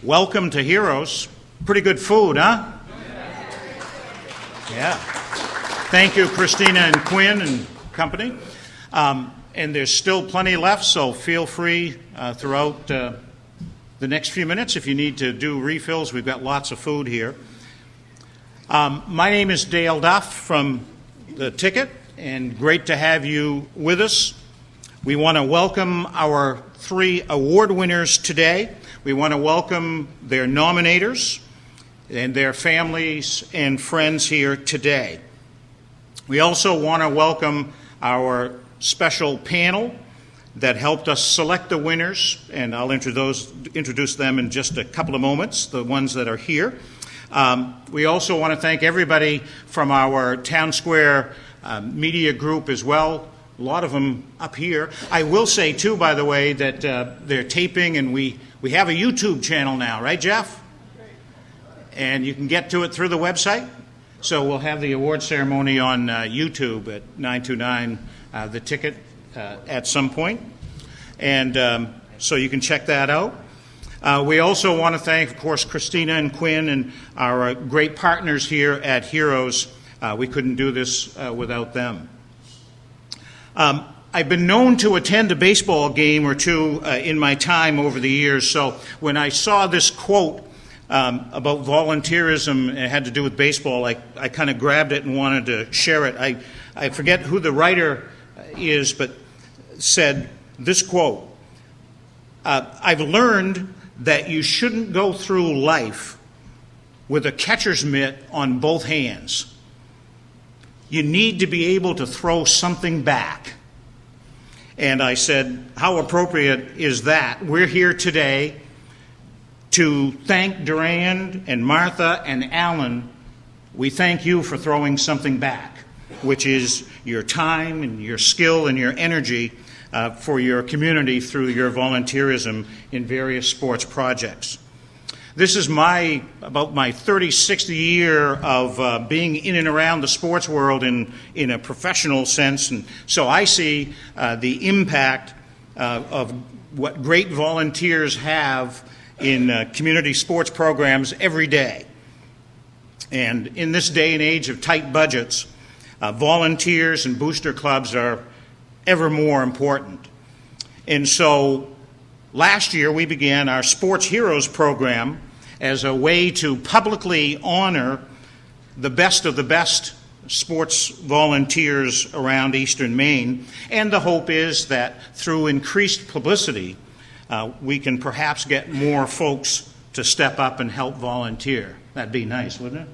Welcome to Heroes. Pretty good food, huh? Yeah. Thank you, Christina and Quinn and company. And there's still plenty left, so feel free throughout the next few minutes if you need to do refills. We've got lots of food here. My name is Dale Duff from The Ticket, and great to have you with us. We want to welcome our 3 award winners today. We want to welcome their nominators and their families and friends here today. We also want to welcome our special panel that helped us select the winners, and I'll introduce them in just a couple of moments, the ones that are here. We also want to thank everybody from our Town Square media group as well. A lot of them up here. I will say, too, by the way, that they're taping, and we have a YouTube channel now, right, Jeff? And you can get to it through the website. So we'll have the award ceremony on YouTube at 929 The Ticket at some point. And so you can check that out. We also want to thank, of course, Christina and Quinn and our great partners here at Heroes. We couldn't do this without them. I've been known to attend a baseball game or two in my time over the years, so when I saw this quote about volunteerism, and it had to do with baseball, I kind of grabbed it and wanted to share it. I forget who the writer is, but said this quote, I've learned that you shouldn't go through life with a catcher's mitt on both hands. You need to be able to throw something back. And I said, how appropriate is that? We're here today to thank Durand and Martha and Alan. We thank you for throwing something back, which is your time and your skill and your energy for your community through your volunteerism in various sports projects. This is about my 36th year of being in and around the sports world in a professional sense, and so I see the impact of what great volunteers have in community sports programs every day. And in this day and age of tight budgets, volunteers and booster clubs are ever more important. And so last year we began our Sports Heroes program as a way to publicly honor the best of the best sports volunteers around Eastern Maine. And the hope is that through increased publicity, we can perhaps get more folks to step up and help volunteer. That'd be nice, wouldn't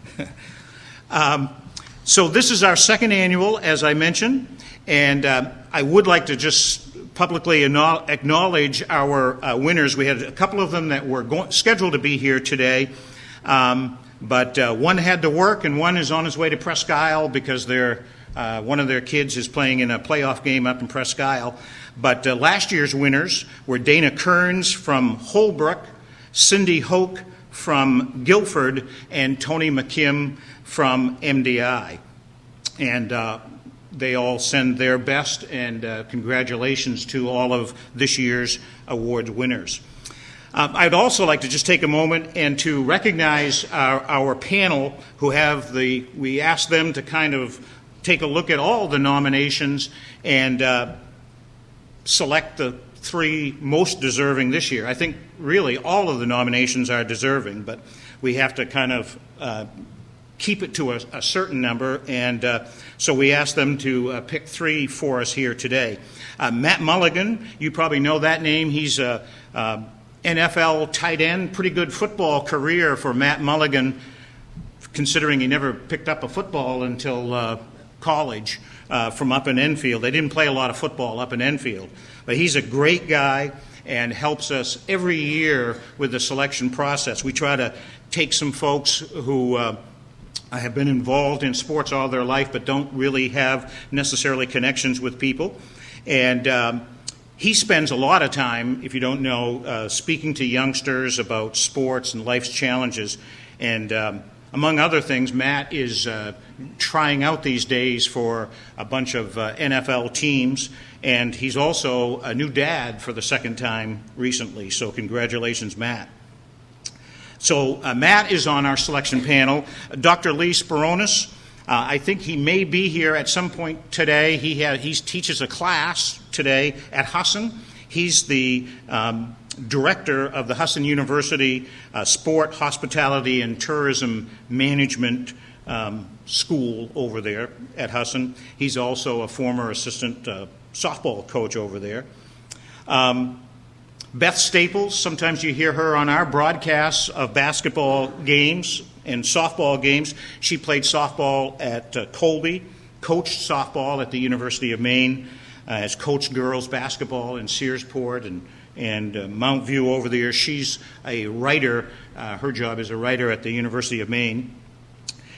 it? Yeah. So this is our second annual, as I mentioned, and I would like to just publicly acknowledge our winners. We had a couple of them that were scheduled to be here today, but one had to work and one is on his way to Presque Isle because one of their kids is playing in a playoff game up in Presque Isle. But last year's winners were Dana Kearns from Holbrook, Cindy Hoke from Guilford, and Tony McKim from MDI. And they all send their best, and congratulations to all of this year's award winners. I'd also like to just take a moment and to recognize our panel who we asked them to kind of take a look at all the nominations and select the 3 most deserving this year. I think really all of the nominations are deserving, but we have to kind of keep it to a certain number, and so we asked them to pick 3 for us here today. Matt Mulligan, you probably know that name. He's a NFL tight end, pretty good football career for Matt Mulligan, considering he never picked up a football until college from up in Enfield. They didn't play a lot of football up in Enfield, but he's a great guy and helps us every year with the selection process. We try to take some folks who have been involved in sports all their life but don't really have necessarily connections with people. And he spends a lot of time, if you don't know, speaking to youngsters about sports and life's challenges. And among other things, Matt is trying out these days for a bunch of NFL teams, and he's also a new dad for the second time recently. So congratulations, Matt. So Matt is on our selection panel. Dr. Lee Spironis, I think he may be here at some point today. He teaches a class today at Husson. He's the director of the Husson University Sport, Hospitality, and Tourism Management School over there at Husson. He's also a former assistant softball coach over there. Beth Staples, sometimes you hear her on our broadcasts of basketball games and softball games. She played softball at Colby, coached softball at the University of Maine, has coached girls basketball in Searsport and Mount View over there. She's a writer. Her job is a writer at the University of Maine.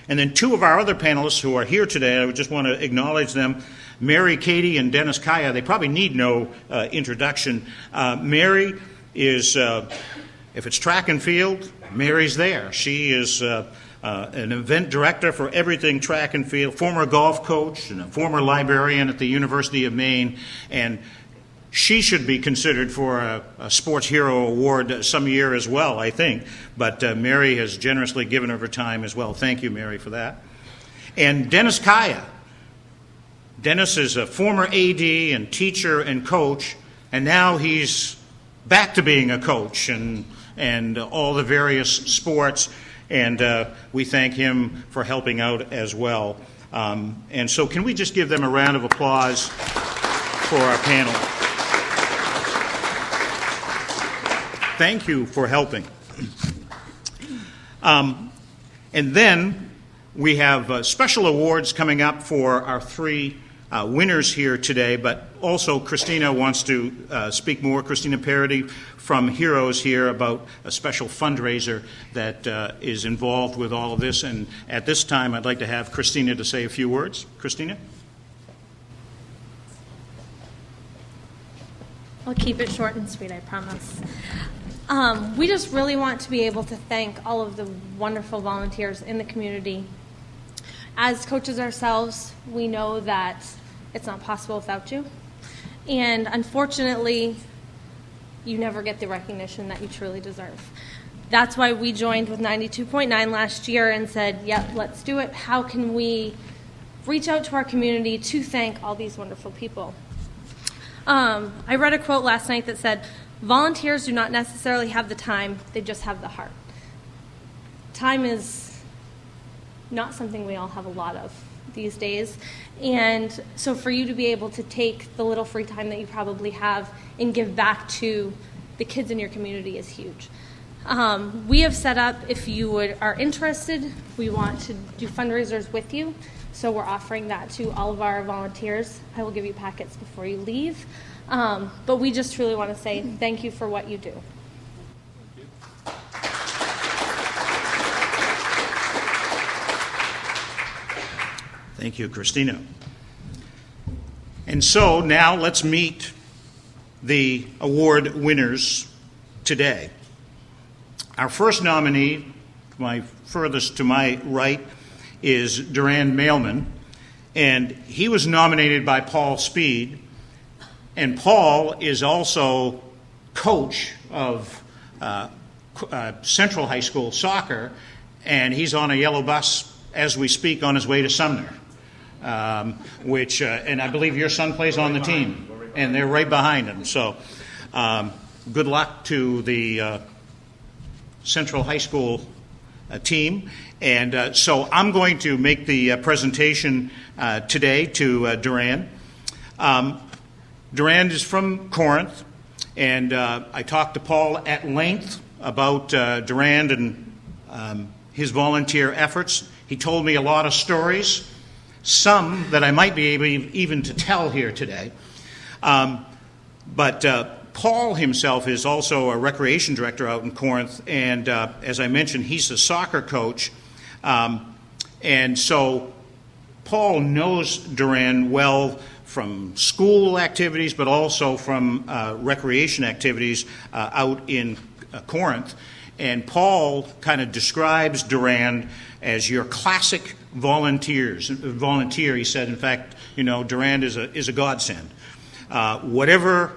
And then two of our other panelists who are here today, I would just want to acknowledge them, Mary Katie and Dennis Kaya. They probably need no introduction. Mary is, if it's track and field, Mary's there. She is an event director for everything track and field, former golf coach and a former librarian at the University of Maine, and she should be considered for a Sports Hero Award some year as well, I think. But Mary has generously given of her time as well. Thank you, Mary, for that. And Dennis Kaya. Dennis is a former AD and teacher and coach, and now he's back to being a coach and all the various sports, and we thank him for helping out as well. And so can we just give them a round of applause for our panel? Thank you for helping. And then we have special awards coming up for our three winners here today, but also Christina wants to speak more. Christina Parody from Heroes here about a special fundraiser that is involved with all of this. And at this time, I'd like to have Christina to say a few words. Christina? I'll keep it short and sweet, I promise. We just really want to be able to thank all of the wonderful volunteers in the community. As coaches ourselves, we know that it's not possible without you. And unfortunately, you never get the recognition that you truly deserve. That's why we joined with 92.9 last year and said, yep, let's do it. How can we reach out to our community to thank all these wonderful people? I read a quote last night that said, volunteers do not necessarily have the time, they just have the heart. Time is not something we all have a lot of these days. And so for you to be able to take the little free time that you probably have and give back to the kids in your community is huge. We have set up, if you are interested, we want to do fundraisers with you. So we're offering that to all of our volunteers. I will give you packets before you leave. But we just truly want to say thank you for what you do. Thank you, Christina. And so now let's meet the award winners today. Our first nominee, my furthest to my right, is Durand Mailman, and he was nominated by Paul Speed, and Paul is also coach of Central High School soccer, and he's on a yellow bus as we speak on his way to Sumner, which, and I believe your son plays on the team, and they're right behind him. So good luck to the Central High School team. And so I'm going to make the presentation today to Durand. Durand is from Corinth, and I talked to Paul at length about Durand and his volunteer efforts. He told me a lot of stories, some that I might be able even to tell here today. But Paul himself is also a recreation director out in Corinth, and as I mentioned, he's a soccer coach. And so Paul knows Durand well from school activities, but also from recreation activities out in Corinth. And Paul kind of describes Durand as your classic volunteer. He said, in fact, Durand is a godsend. Whatever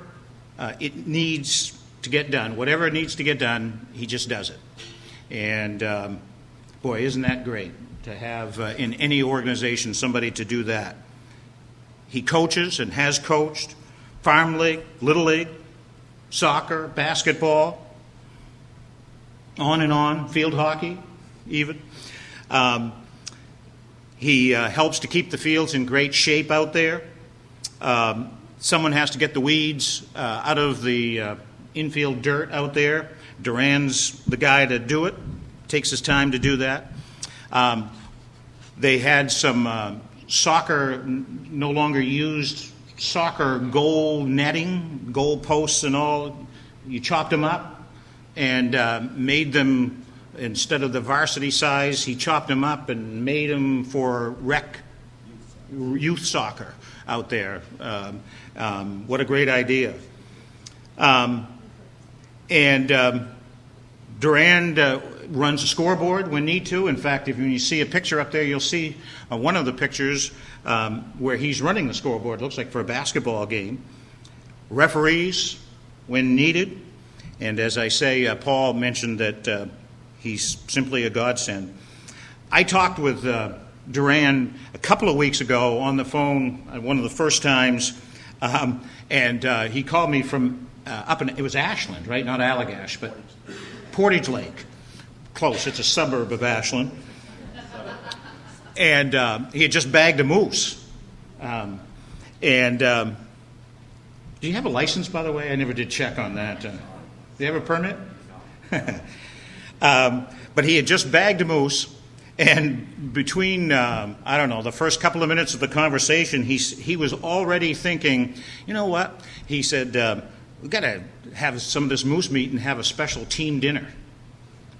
it needs to get done, he just does it. And boy, isn't that great to have in any organization somebody to do that. He coaches and has coached farm league, little league, soccer, basketball, on and on, field hockey even. He helps to keep the fields in great shape out there. Someone has to get the weeds out of the infield dirt out there. Durand's the guy to do it. Takes his time to do that. They had some soccer, no longer used soccer goal netting, goal posts and all. You chopped them up and made them, instead of the varsity size, he chopped them up and made them for youth soccer out there. What a great idea. Durand runs a scoreboard when need to. In fact, if you see a picture up there, you'll see one of the pictures where he's running the scoreboard. It looks like for a basketball game. Referees when needed. And as I say, Paul mentioned that he's simply a godsend. I talked with Durand a couple of weeks ago on the phone, one of the first times, and he called me from it was Ashland, right? Not Allagash, but Portage Lake. Close. It's a suburb of Ashland. And he had just bagged a moose. Do you have a license, by the way? I never did check on that. Do you have a permit? But he had just bagged a moose, and between, the first couple of minutes of the conversation, he was already thinking, you know what? He said, we've got to have some of this moose meat and have a special team dinner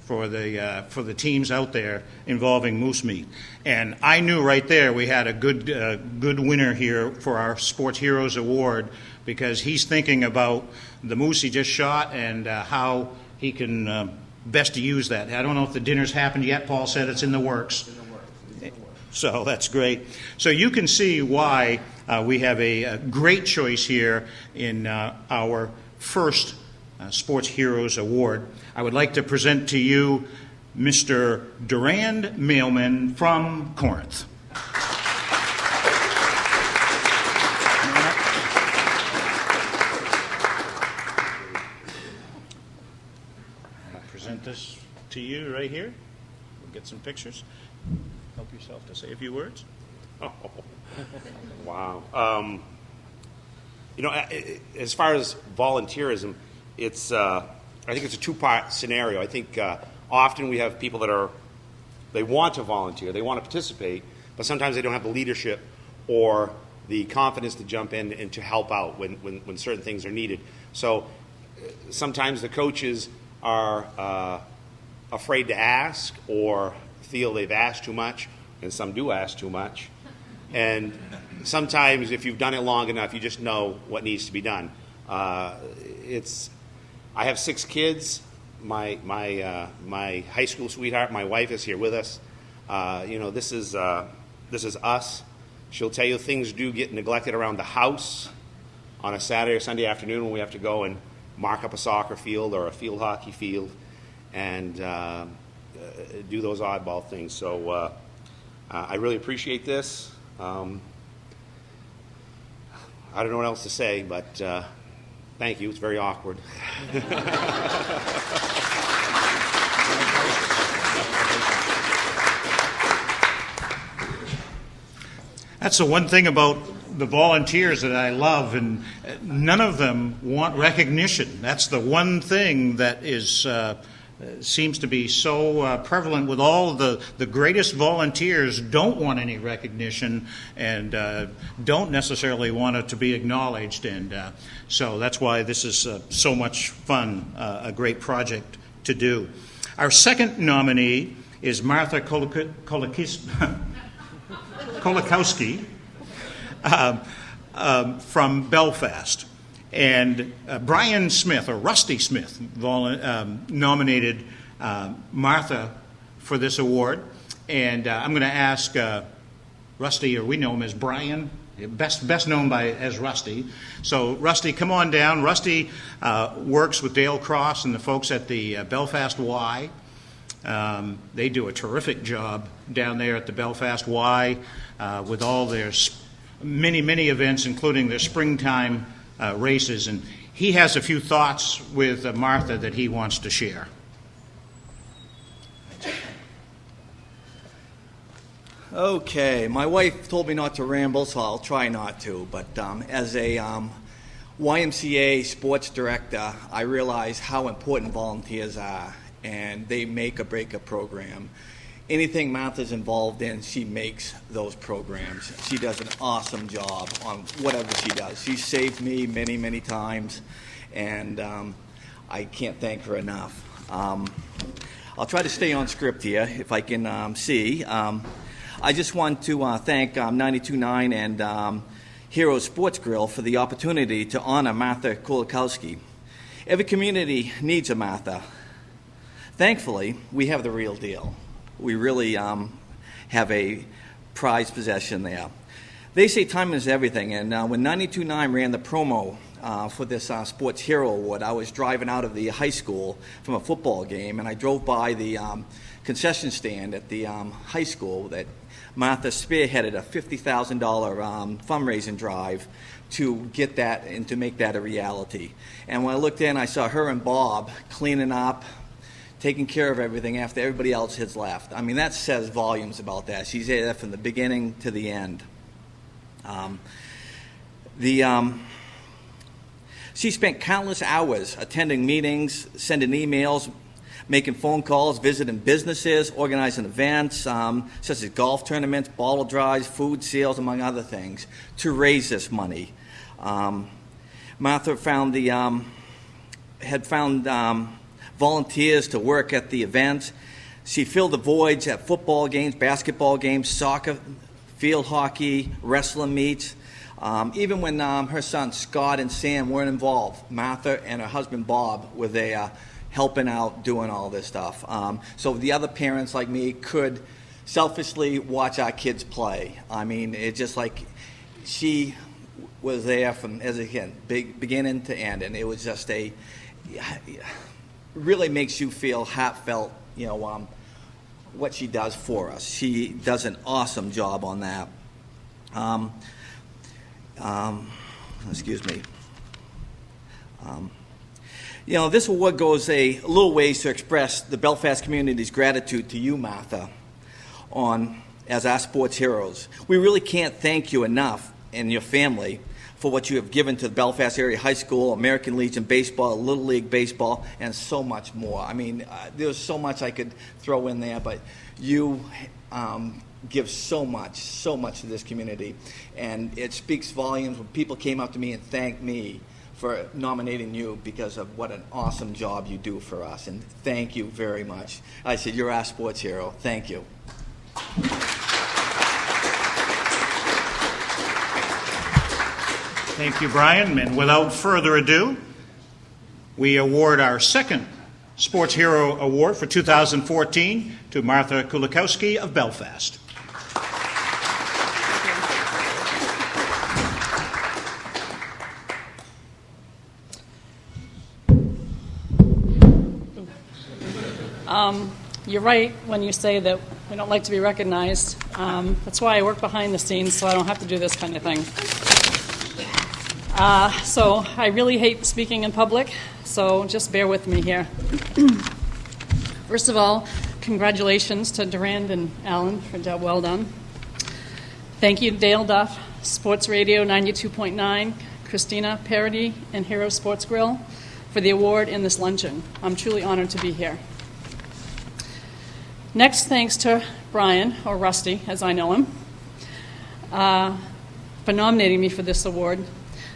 for the teams out there involving moose meat. And I knew right there we had a good winner here for our Sports Heroes Award, because he's thinking about the moose he just shot and how he can best use that. I don't know if the dinner's happened yet. Paul said it's in the works. So that's great. So you can see why we have a great choice here in our first Sports Heroes Award. I would like to present to you Mr. Durand Mailman from Corinth. I'll present this to you right here. We'll get some pictures. Help yourself to say a few words. Oh, wow. As far as volunteerism, I think it's a two-part scenario. I think often we have people they want to volunteer, they want to participate, but sometimes they don't have the leadership or the confidence to jump in and to help out when certain things are needed. So sometimes the coaches are afraid to ask or feel they've asked too much, and some do ask too much. And sometimes if you've done it long enough, you just know what needs to be done. I have 6 kids. My high school sweetheart, my wife, is here with us. This is us. She'll tell you things do get neglected around the house on a Saturday or Sunday afternoon when we have to go and mark up a soccer field or a field hockey field and do those oddball things. So I really appreciate this. I don't know what else to say, but thank you. It's very awkward. That's the one thing about the volunteers that I love, and none of them want recognition. That's the one thing that seems to be so prevalent with all the greatest volunteers. Don't want any recognition and don't necessarily want it to be acknowledged. And so that's why this is so much fun, a great project to do. Our second nominee is Martha Kulikowski from Belfast. And Brian Smith, or Rusty Smith, nominated Martha for this award. And I'm going to ask Rusty, or we know him as Brian, best known as Rusty. So Rusty, come on down. Rusty works with Dale Cross and the folks at the Belfast Y. They do a terrific job down there at the Belfast Y with all their many events, including their springtime races. And he has a few thoughts with Martha that he wants to share. Okay, my wife told me not to ramble, so I'll try not to. But as a YMCA sports director, I realize how important volunteers are, and they make or break a program. Anything Martha's involved in, she makes those programs. She does an awesome job on whatever she does. She saved me many times, and I can't thank her enough. I'll try to stay on script here if I can see. I just want to thank 92.9 and Hero Sports Grill for the opportunity to honor Martha Kulikowski. Every community needs a Martha. Thankfully, we have the real deal. We really have a prized possession there. They say time is everything, and when 92.9 ran the promo for this Sports Hero Award, I was driving out of the high school from a football game, and I drove by the concession stand at the high school that Martha spearheaded a $50,000 fundraising drive to get that and to make that a reality. And when I looked in, I saw her and Bob cleaning up, taking care of everything after everybody else has left. I mean, that says volumes about that. She's there from the beginning to the end. She spent countless hours attending meetings, sending emails, making phone calls, visiting businesses, organizing events such as golf tournaments, bottle drives, food sales, among other things, to raise this money. Martha had found volunteers to work at the events. She filled the voids at football games, basketball games, soccer, field hockey, wrestling meets. Even when her sons Scott and Sam weren't involved, Martha and her husband Bob were there helping out, doing all this stuff. So the other parents like me could selfishly watch our kids play. I mean, it's just like she was there from, as again, beginning to end, and it was just really makes you feel heartfelt, what she does for us. She does an awesome job on that. Excuse me. This award goes a little ways to express the Belfast community's gratitude to you, Martha, as our sports heroes. We really can't thank you enough and your family for what you have given to the Belfast Area High School, American Legion Baseball, Little League Baseball, and so much more. I mean, there's so much I could throw in there, but you give so much to this community. And it speaks volumes when people came up to me and thanked me for nominating you because of what an awesome job you do for us. And thank you very much. I said, you're our sports hero. Thank you. Thank you, Brian. And without further ado, we award our second Sports Hero Award for 2014 to Martha Kulikowski of Belfast. You're right when you say that we don't like to be recognized. That's why I work behind the scenes, so I don't have to do this kind of thing. So I really hate speaking in public, so just bear with me here. First of all, congratulations to Durand and Allen for a job well done. Thank you to Dale Duff, Sports Radio 92.9, Christina Parody, and Hero Sports Grill for the award and this luncheon. I'm truly honored to be here. Next, thanks to Brian, or Rusty, as I know him, for nominating me for this award.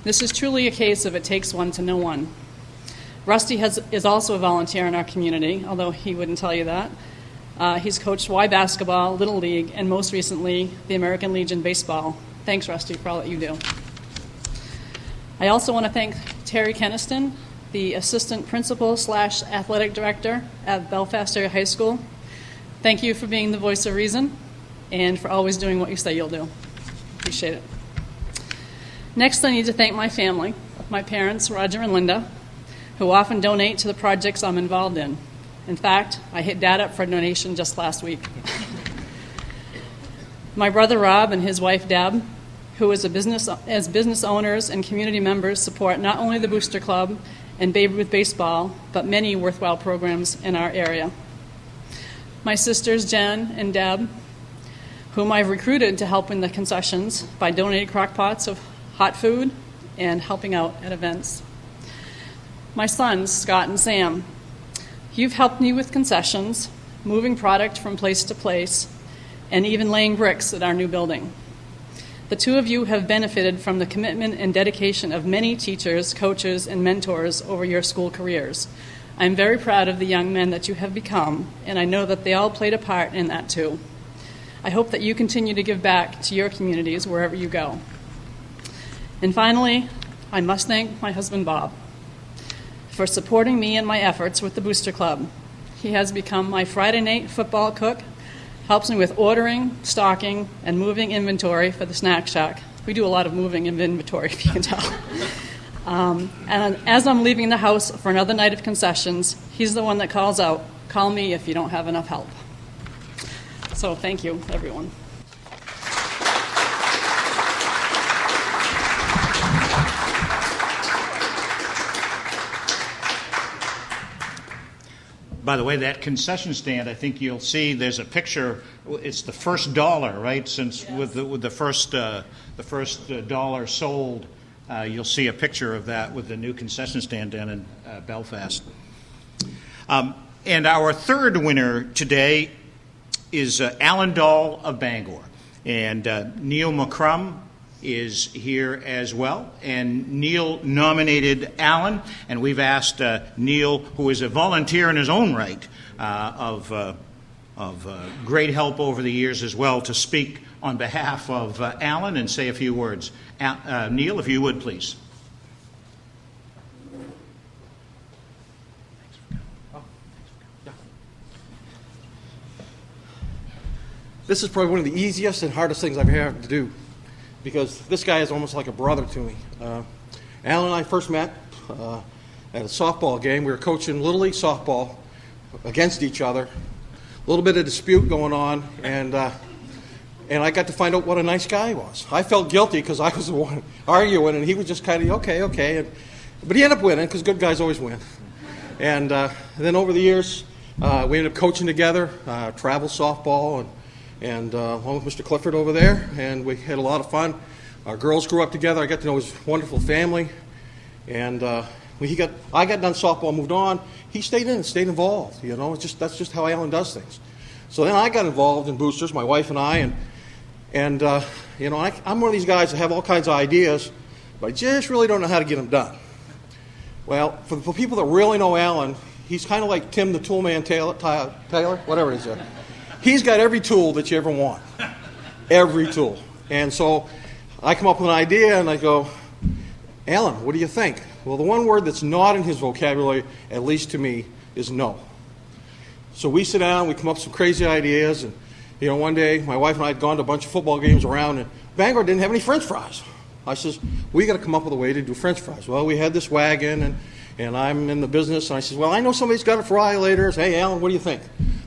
This is truly a case of it takes one to know one. Rusty is also a volunteer in our community, although he wouldn't tell you that. He's coached Y basketball, Little League, and most recently, the American Legion baseball. Thanks, Rusty, for all that you do. I also want to thank Terry Keniston, the Assistant Principal / Athletic Director at Belfast Area High School. Thank you for being the voice of reason and for always doing what you say you'll do. Appreciate it. Next, I need to thank my family, my parents, Roger and Linda, who often donate to the projects I'm involved in. In fact, I hit Dad up for a donation just last week. My brother Rob and his wife Deb, who as business owners and community members support not only the Booster Club and Babe Ruth Baseball, but many worthwhile programs in our area. My sisters Jen and Deb, whom I've recruited to help in the concessions by donating crock pots of hot food and helping out at events. My sons, Scott and Sam, you've helped me with concessions, moving product from place to place, and even laying bricks at our new building. The two of you have benefited from the commitment and dedication of many teachers, coaches, and mentors over your school careers. I'm very proud of the young men that you have become, and I know that they all played a part in that too. I hope that you continue to give back to your communities wherever you go. And finally, I must thank my husband Bob for supporting me in my efforts with the Booster Club. He has become my Friday night football cook, helps me with ordering, stocking, and moving inventory for the snack shack. We do a lot of moving of inventory, if you can tell. And as I'm leaving the house for another night of concessions, he's the one that calls out, "Call me if you don't have enough help." So thank you, everyone. By the way, that concession stand, I think you'll see there's a picture. It's the first dollar, right? Since yes. with the first dollar sold, you'll see a picture of that with the new concession stand down in Belfast. And our third winner today is Alan Dall of Bangor, and Neil McCrum is here as well, and Neil nominated Alan, and we've asked Neil, who is a volunteer in his own right, of great help over the years as well, to speak on behalf of Alan and say a few words. Neil, if you would, please. This is probably one of the easiest and hardest things I've ever had to do, because this guy is almost like a brother to me. Alan and I first met at a softball game. We were coaching Little League softball against each other. A little bit of dispute going on, and I got to find out what a nice guy he was. I felt guilty because I was the one arguing, and he was just kind of, okay. But he ended up winning, because good guys always win. And then over the years, we ended up coaching together, travel softball, and along with Mr. Clifford over there, and we had a lot of fun. Our girls grew up together. I got to know his wonderful family, and when I got done softball, moved on. He stayed involved. You know, that's just how Alan does things. So then I got involved in boosters, my wife and I, and you know, I'm one of these guys that have all kinds of ideas, but I just really don't know how to get them done. Well, for people that really know Alan, he's kind of like Tim the Toolman Taylor, whatever it is. He's got every tool that you ever want, every tool. And so I come up with an idea, and I go, Alan, what do you think? Well, the one word that's not in his vocabulary, at least to me, is no. So we sit down, we come up with some crazy ideas, and you know, one day my wife and I had gone to a bunch of football games around, and Bangor didn't have any French fries. I says, we got to come up with a way to do French fries. Well, we had this wagon, and I'm in the business, and I says, well, I know somebody's got a fry later. Hey, Alan, what do you think?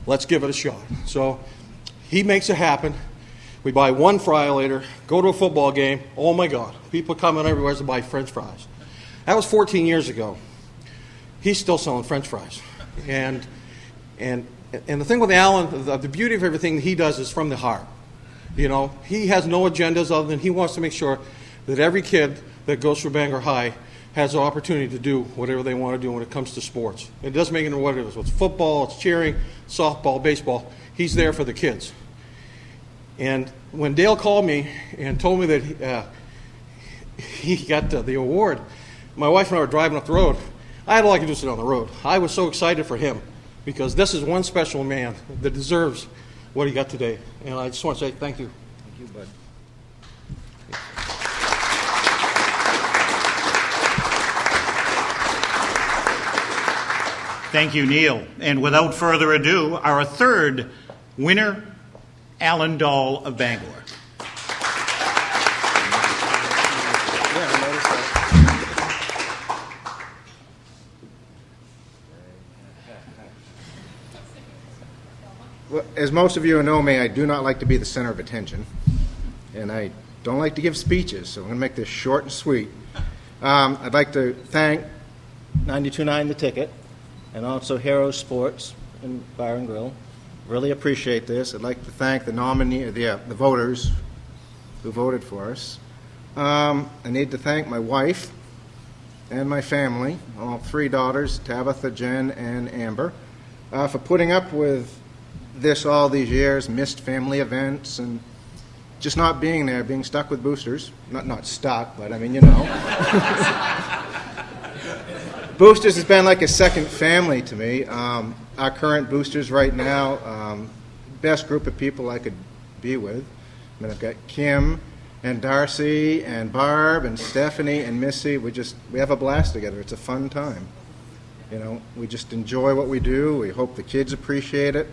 Let's give it a shot. So he makes it happen. We buy one fry later, go to a football game. Oh my God, people coming everywhere to buy French fries. That was 14 years ago. He's still selling French fries. And the thing with Alan, the beauty of everything he does is from the heart. You know, he has no agendas other than he wants to make sure that every kid that goes through Bangor High has the opportunity to do whatever they want to do when it comes to sports. It doesn't make it what it is. It's football, it's cheering, softball, baseball. He's there for the kids. And when Dale called me and told me that he got the award, my wife and I were driving up the road. I had all I could do sit on the road. I was so excited for him, because this is one special man that deserves what he got today. And I just want to say thank you. Thank you, bud. Thank you, Neil. And without further ado, our third winner, Alan Dall of Bangor. Well, as most of you know me, I do not like to be the center of attention, and I don't like to give speeches, so I'm going to make this short and sweet. I'd like to thank 92.9 The Ticket, and also Hero Sports and Bar and Grill. Really appreciate this. I'd like to thank the voters who voted for us. I need to thank my wife and my family, all three daughters, Tabitha, Jen, and Amber, for putting up with this all these years, missed family events, and just not being there, being stuck with boosters. Not stuck, but I mean, you know. Boosters has been like a second family to me. Our current boosters right now, best group of people I could be with. I mean, I've got Kim and Darcy and Barb and Stephanie and Missy. We have a blast together. It's a fun time. You know, we just enjoy what we do. We hope the kids appreciate it.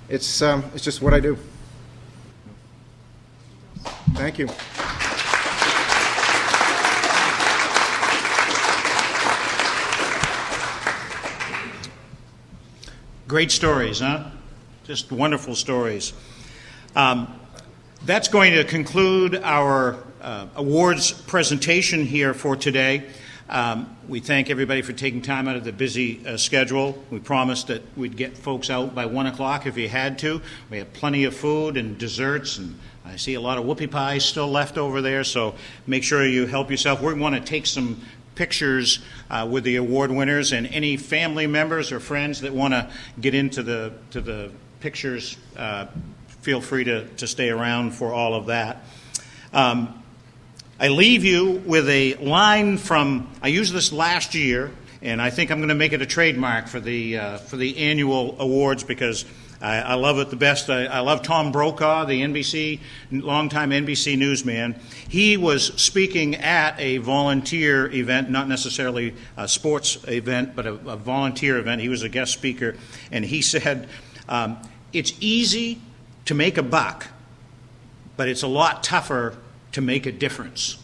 It's just what I do. Thank you. Great stories, huh? Just wonderful stories. That's going to conclude our awards presentation here for today. We thank everybody for taking time out of the busy schedule. We promised that we'd get folks out by 1 o'clock if you had to. We have plenty of food and desserts, and I see a lot of whoopie pies still left over there, so make sure you help yourself. We want to take some pictures with the award winners, and any family members or friends that want to get into the pictures, feel free to stay around for all of that. I leave you with a line from, I used this last year, and I think I'm going to make it a trademark for the annual awards because I love it the best. I love Tom Brokaw, the longtime NBC newsman. He was speaking at a volunteer event, not necessarily a sports event, but a volunteer event. He was a guest speaker, and he said, it's easy to make a buck, but it's a lot tougher to make a difference.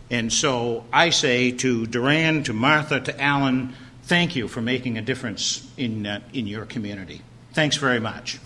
And so I say to Durand, to Martha, to Alan, thank you for making a difference in your community. Thanks very much.